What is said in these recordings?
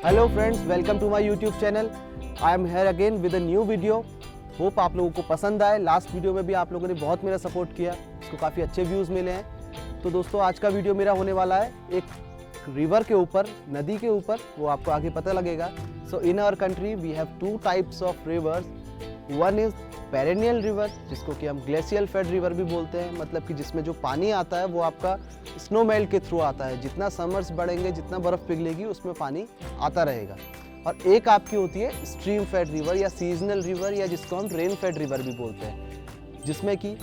Hello friends, welcome to my YouTube channel. I am here again with a new video. Hope आप लोगों को पसंद आए। Last video में भी आप लोगों ने बहुत मेरा सपोर्ट किया, इसको काफ़ी अच्छे व्यूज़ मिले हैं। तो दोस्तों, आज का वीडियो मेरा होने वाला है एक रिवर के ऊपर, नदी के ऊपर। वो आपको आगे पता लगेगा। So in our country we have two types of rivers. One is perennial river, जिसको कि हम ग्लेशियल फेड रिवर भी बोलते हैं, मतलब कि जिसमें जो पानी आता है वो आपका स्नो मेल्ट के थ्रू आता है। जितना समर्स बढ़ेंगे, जितना बर्फ़ पिघलेगी, उसमें पानी आता रहेगा। और एक आपकी होती है स्ट्रीम फेड रिवर या सीजनल रिवर, या जिसको हम रेन फेड रिवर भी बोलते हैं, जिसमें कि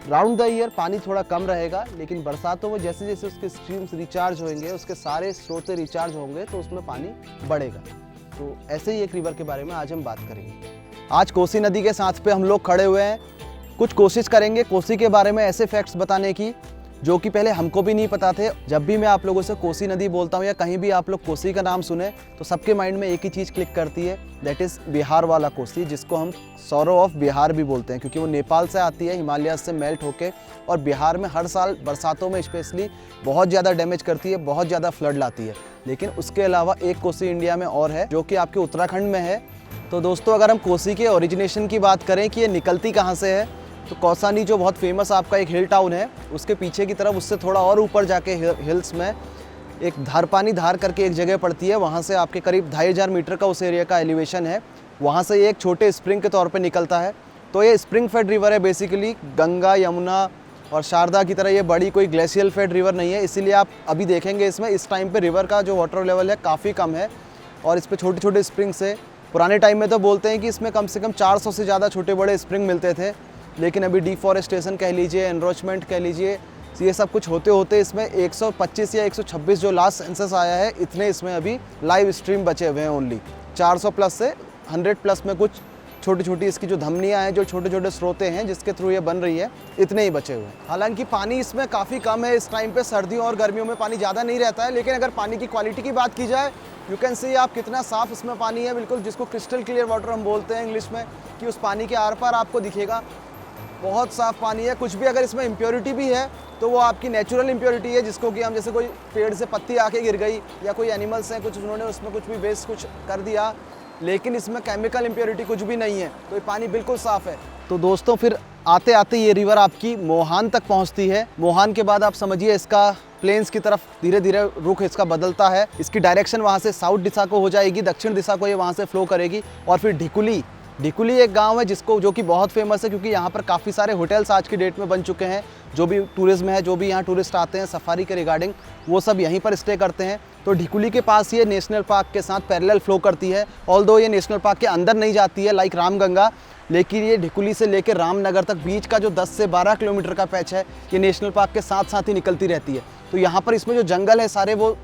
राउंड द ईयर पानी थोड़ा कम रहेगा, लेकिन बरसातों में जैसे जैसे उसके स्ट्रीम्स रिचार्ज होंगे, उसके सारे स्रोत रिचार्ज होंगे, तो उसमें पानी बढ़ेगा। तो ऐसे ही एक रिवर के बारे में आज हम बात करेंगे। आज कोसी नदी के साथ पे हम लोग खड़े हुए हैं। कुछ कोशिश करेंगे कोसी के बारे में ऐसे फैक्ट्स बताने की जो कि पहले हमको भी नहीं पता थे। जब भी मैं आप लोगों से कोसी नदी बोलता हूँ या कहीं भी आप लोग कोसी का नाम सुने, तो सबके माइंड में एक ही चीज़ क्लिक करती है, दैट इज़ बिहार वाला कोसी, जिसको हम सौरो ऑफ बिहार भी बोलते हैं, क्योंकि वो नेपाल से आती है, हिमालय से मेल्ट होके, और बिहार में हर साल बरसातों में स्पेशली बहुत ज़्यादा डैमेज करती है, बहुत ज़्यादा फ्लड लाती है। लेकिन उसके अलावा एक कोसी इंडिया में और है, जो कि आपके उत्तराखंड में है। तो दोस्तों, अगर हम कोसी के ओरिजिनेशन की बात करें कि ये निकलती कहाँ से है, तो कौसानी जो बहुत फेमस आपका एक हिल टाउन है, उसके पीछे की तरफ, उससे थोड़ा और ऊपर जाके हिल्स में एक धारपानी धार करके एक जगह पड़ती है। वहाँ से आपके करीब 2500 मीटर का उस एरिया का एलिवेशन है। वहाँ से ये एक छोटे स्प्रिंग के तौर पे निकलता है। तो ये स्प्रिंग फेड रिवर है बेसिकली। गंगा, यमुना और शारदा की तरह ये बड़ी कोई ग्लेशियल फेड रिवर नहीं है। इसीलिए आप अभी देखेंगे इसमें इस टाइम पर रिवर का जो वाटर लेवल है काफ़ी कम है, और इस पर छोटे छोटे स्प्रिंग से, पुराने टाइम में तो बोलते हैं कि इसमें कम से कम 400 से ज़्यादा छोटे बड़े स्प्रिंग मिलते थे। लेकिन अभी डिफॉरेस्टेशन कह लीजिए, एनरोचमेंट कह लीजिए, ये सब कुछ होते होते इसमें 125 या 126 जो लास्ट सेंसस आया है, इतने इसमें अभी लाइव स्ट्रीम बचे हुए हैं ओनली। 400 प्लस से 100 प्लस में कुछ छोटी छोटी इसकी जो धमनियाँ हैं, जो छोटे छोटे स्रोतें हैं जिसके थ्रू ये बन रही है, इतने ही बचे हुए हैं। हालांकि पानी इसमें काफ़ी कम है इस टाइम पे। सर्दियों और गर्मियों में पानी ज़्यादा नहीं रहता है, लेकिन अगर पानी की क्वालिटी की बात की जाए, यू कैन सी आप कितना साफ़ इसमें पानी है, बिल्कुल, जिसको क्रिस्टल क्लियर वाटर हम बोलते हैं इंग्लिश में, कि उस पानी के आर पार आपको दिखेगा बहुत साफ़ पानी है। कुछ भी अगर इसमें इम्प्योरिटी भी है तो वो आपकी नेचुरल इम्प्योरिटी है, जिसको कि हम, जैसे कोई पेड़ से पत्ती आके गिर गई, या कोई एनिमल्स हैं कुछ, उन्होंने उसमें कुछ भी वेस्ट कुछ कर दिया, लेकिन इसमें केमिकल इम्प्योरिटी कुछ भी नहीं है, तो ये पानी बिल्कुल साफ़ है। तो दोस्तों, फिर आते आते ये रिवर आपकी मोहान तक पहुंचती है। मोहान के बाद आप समझिए इसका प्लेन्स की तरफ धीरे धीरे रुख इसका बदलता है। इसकी डायरेक्शन वहाँ से साउथ दिशा को हो जाएगी, दक्षिण दिशा को ये वहाँ से फ्लो करेगी। और फिर ढिकुली एक गांव है जो कि बहुत फेमस है, क्योंकि यहाँ पर काफ़ी सारे होटल्स आज की डेट में बन चुके हैं। जो भी टूरिज्म है, जो भी यहाँ टूरिस्ट आते हैं सफारी के रिगार्डिंग, वो सब यहीं पर स्टे करते हैं। तो ढिकुली के पास ये नेशनल पार्क के साथ पैरेलल फ्लो करती है। ऑल्दो ये नेशनल पार्क के अंदर नहीं जाती है लाइक रामगंगा, लेकिन ये ढिकुली से लेकर रामनगर तक बीच का जो 10 से 12 किलोमीटर का पैच है, ये नेशनल पार्क के साथ साथ ही निकलती रहती है। तो यहाँ पर इसमें जो जंगल है सारे, वो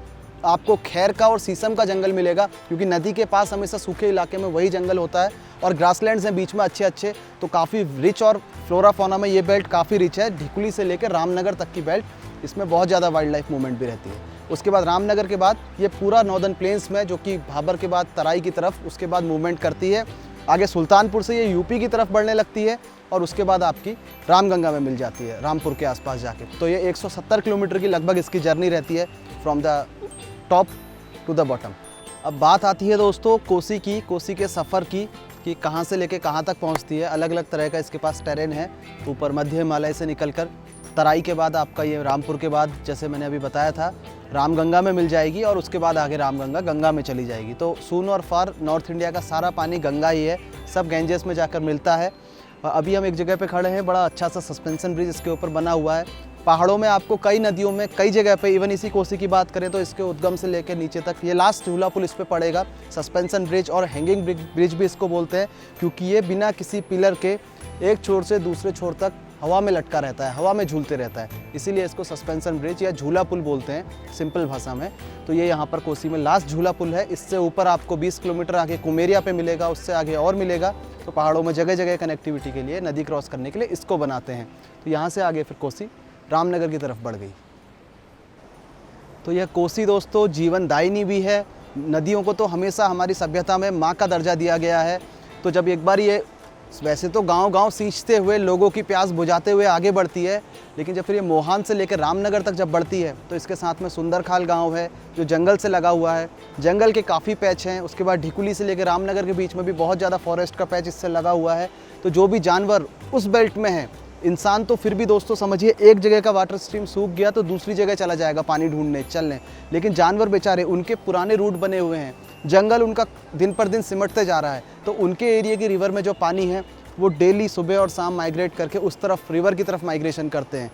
आपको खैर का और शीशम का जंगल मिलेगा, क्योंकि नदी के पास हमेशा सूखे इलाके में वही जंगल होता है, और ग्रासलैंड्स हैं बीच में अच्छे अच्छे। तो काफ़ी रिच, और फ्लोरा फौना में ये बेल्ट काफ़ी रिच है। ढिकुली से लेकर रामनगर तक की बेल्ट, इसमें बहुत ज़्यादा वाइल्ड लाइफ मूवमेंट भी रहती है। उसके बाद रामनगर के बाद ये पूरा नॉर्दर्न प्लेन्स में, जो कि भाबर के बाद तराई की तरफ, उसके बाद मूवमेंट करती है। आगे सुल्तानपुर से ये यूपी की तरफ बढ़ने लगती है, और उसके बाद आपकी रामगंगा में मिल जाती है, रामपुर के आसपास जाके। तो ये 170 किलोमीटर की लगभग इसकी जर्नी रहती है, from the top to the bottom. अब बात आती है दोस्तों कोसी के सफ़र की, कि कहाँ से लेके कहाँ तक पहुँचती है। अलग अलग तरह का इसके पास टेरेन है। ऊपर मध्य हिमालय से निकलकर तराई के बाद आपका ये रामपुर के बाद, जैसे मैंने अभी बताया था, रामगंगा में मिल जाएगी, और उसके बाद आगे रामगंगा गंगा में चली जाएगी। तो सून और फार नॉर्थ इंडिया का सारा पानी गंगा ही है, सब गैंजेस में जाकर मिलता है। अभी हम एक जगह पे खड़े हैं, बड़ा अच्छा सा सस्पेंशन ब्रिज इसके ऊपर बना हुआ है। पहाड़ों में आपको कई नदियों में कई जगह पे, इवन इसी कोसी की बात करें तो इसके उद्गम से लेकर नीचे तक, ये लास्ट झूला पुल इस पे पड़ेगा। सस्पेंशन ब्रिज और हैंगिंग ब्रिज भी इसको बोलते हैं, क्योंकि ये बिना किसी पिलर के एक छोर से दूसरे छोर तक हवा में लटका रहता है, हवा में झूलते रहता है, इसीलिए इसको सस्पेंशन ब्रिज या झूला पुल बोलते हैं सिंपल भाषा में। तो ये यहाँ पर कोसी में लास्ट झूला पुल है। इससे ऊपर आपको 20 किलोमीटर आगे कुमेरिया पे मिलेगा, उससे आगे और मिलेगा। तो पहाड़ों में जगह जगह कनेक्टिविटी के लिए, नदी क्रॉस करने के लिए इसको बनाते हैं। तो यहाँ से आगे फिर कोसी रामनगर की तरफ बढ़ गई। तो यह कोसी दोस्तों जीवनदायिनी भी है। नदियों को तो हमेशा हमारी सभ्यता में माँ का दर्जा दिया गया है। तो जब एक बार ये वैसे तो गांव-गांव सींचते हुए लोगों की प्यास बुझाते हुए आगे बढ़ती है, लेकिन जब फिर ये मोहान से लेकर रामनगर तक जब बढ़ती है तो इसके साथ में सुंदरखाल गांव है जो जंगल से लगा हुआ है। जंगल के काफ़ी पैच हैं। उसके बाद ढिकुली से लेकर रामनगर के बीच में भी बहुत ज़्यादा फॉरेस्ट का पैच इससे लगा हुआ है। तो जो भी जानवर उस बेल्ट में है, इंसान तो फिर भी दोस्तों समझिए एक जगह का वाटर स्ट्रीम सूख गया तो दूसरी जगह चला जाएगा पानी ढूंढने चलने, लेकिन जानवर बेचारे उनके पुराने रूट बने हुए हैं। जंगल उनका दिन पर दिन सिमटते जा रहा है, तो उनके एरिया की रिवर में जो पानी है वो डेली सुबह और शाम माइग्रेट करके उस तरफ रिवर की तरफ माइग्रेशन करते हैं।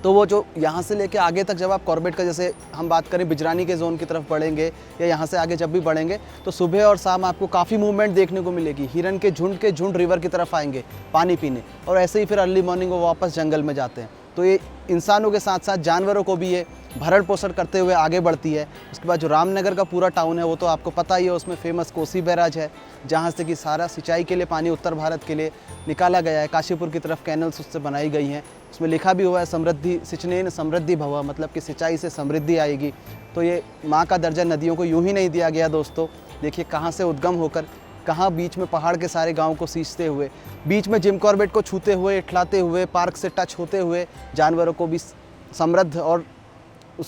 तो वो जो यहाँ से लेके आगे तक जब आप कॉर्बेट का जैसे हम बात करें बिजरानी के जोन की तरफ बढ़ेंगे या यहाँ से आगे जब भी बढ़ेंगे तो सुबह और शाम आपको काफ़ी मूवमेंट देखने को मिलेगी। हिरन के झुंड रिवर की तरफ आएंगे पानी पीने, और ऐसे ही फिर अर्ली मॉर्निंग वो वापस जंगल में जाते हैं। तो ये इंसानों के साथ साथ जानवरों को भी ये भरण पोषण करते हुए आगे बढ़ती है। उसके बाद जो रामनगर का पूरा टाउन है वो तो आपको पता ही है, उसमें फेमस कोसी बैराज है जहाँ से कि सारा सिंचाई के लिए पानी उत्तर भारत के लिए निकाला गया है। काशीपुर की तरफ कैनल्स उससे बनाई गई हैं। उसमें लिखा भी हुआ है समृद्धि सिंचनेन समृद्धि भव, मतलब कि सिंचाई से समृद्धि आएगी। तो ये माँ का दर्जा नदियों को यूं ही नहीं दिया गया दोस्तों। देखिए कहाँ से उद्गम होकर कहाँ बीच में पहाड़ के सारे गांव को सींचते हुए, बीच में जिम कॉर्बेट को छूते हुए, इठलाते हुए, पार्क से टच होते हुए जानवरों को भी समृद्ध और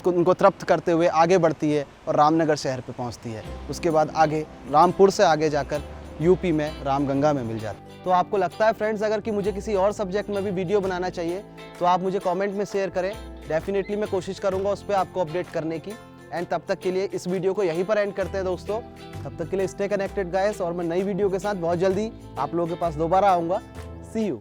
उनको तृप्त करते हुए आगे बढ़ती है और रामनगर शहर पे पहुंचती है। उसके बाद आगे रामपुर से आगे जाकर यूपी में रामगंगा में मिल जाती है। तो आपको लगता है फ्रेंड्स अगर कि मुझे किसी और सब्जेक्ट में भी वीडियो बनाना चाहिए तो आप मुझे कमेंट में शेयर करें। डेफिनेटली मैं कोशिश करूँगा उस पर आपको अपडेट करने की। एंड तब तक के लिए इस वीडियो को यहीं पर एंड करते हैं दोस्तों। तब तक के लिए स्टे कनेक्टेड गाइस, और मैं नई वीडियो के साथ बहुत जल्दी आप लोगों के पास दोबारा आऊँगा। सी यू।